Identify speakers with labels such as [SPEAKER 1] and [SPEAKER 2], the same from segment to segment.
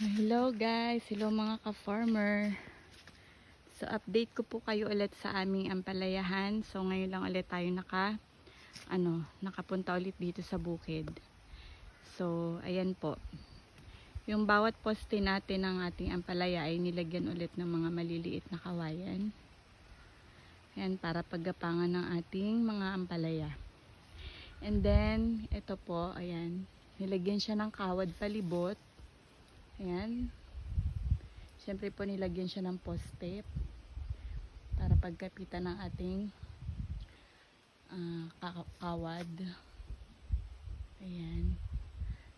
[SPEAKER 1] Hello guys, hello mga ka-farmer. So update ko po kayo ulit sa aming ampalayahan. So ngayon lang ulit tayo nakapunta ulit dito sa bukid. So ayan po. Yung bawat poste natin ng ating ampalaya ay nilagyan ulit ng mga maliliit na kawayan. Ayan, para paggapangan ng ating mga ampalaya. And then ito po, ayan, nilagyan siya ng kawad palibot. Ayan. Siyempre po nilagyan siya ng poste para pagkapitan ng ating kawad. Ayan.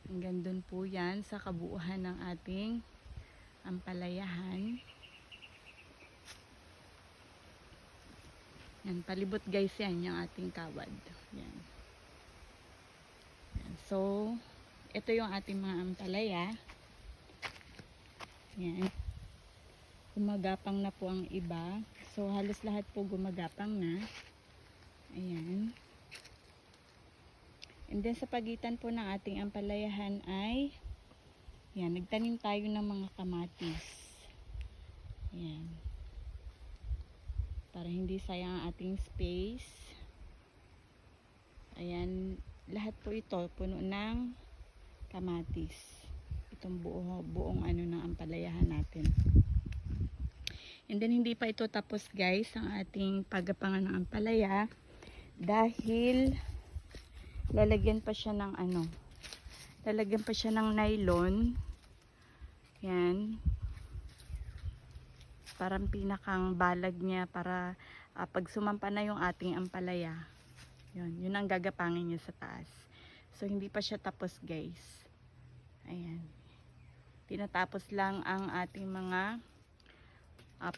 [SPEAKER 1] Hanggang dun po yan sa kabuuhan ng ating ampalayahan. Yan, palibot guys yan yung ating kawad. Yan. Yan. So, ito yung ating mga ampalaya. Yan. Gumagapang na po ang iba. So, halos lahat po gumagapang na. Ayan. And then, sa pagitan po ng ating ampalayahan ay yan, nagtanim tayo ng mga kamatis. Ayan. Para hindi sayang ang ating space. Ayan. Lahat po ito, puno ng kamatis. Itong buong ng ampalayahan natin. And then hindi pa ito tapos guys ang ating paggapangan ng ampalaya dahil lalagyan pa siya ng nylon. Yan. Parang pinakang balag niya para pag sumampa na yung ating ampalaya. Yun ang gagapangin niya sa taas. So hindi pa siya tapos guys. Ayan. Tinatapos lang ang ating mga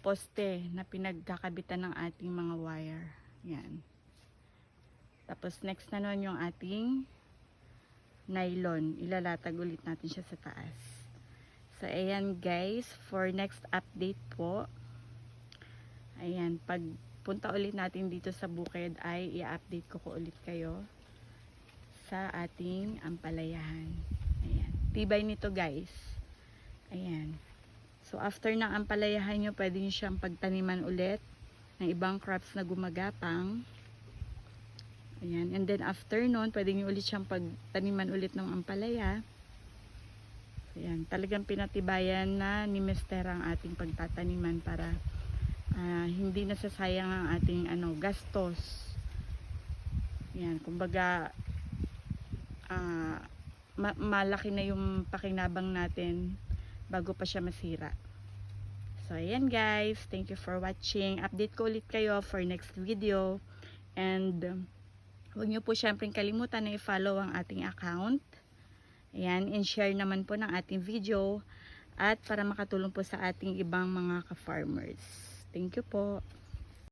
[SPEAKER 1] poste na pinagkakabitan ng ating mga wire. Yan. Tapos next na nun yung ating nylon. Ilalatag ulit natin siya sa taas. So ayan guys, for next update po. Ayan, pag punta ulit natin dito sa bukid ay i-update ko ulit kayo sa ating ampalayahan. Ayan. Tibay nito guys. Ayan. So after ng ampalayahan nyo, pwede nyo siyang pagtaniman ulit ng ibang crops na gumagapang. Ayan. And then after nun, pwede nyo ulit siyang pagtaniman ulit ng ampalaya. Ayan. Talagang pinatibayan na ni Mister ang ating pagtataniman para hindi nasasayang ang ating gastos. Ayan. Kumbaga malaki na yung pakinabang natin bago pa siya masira. So ayan guys, thank you for watching. Update ko ulit kayo for next video. And huwag nyo po syempre kalimutan na i-follow ang ating account. Ayan, and share naman po ng ating video at para makatulong po sa ating ibang mga ka-farmers. Thank you po.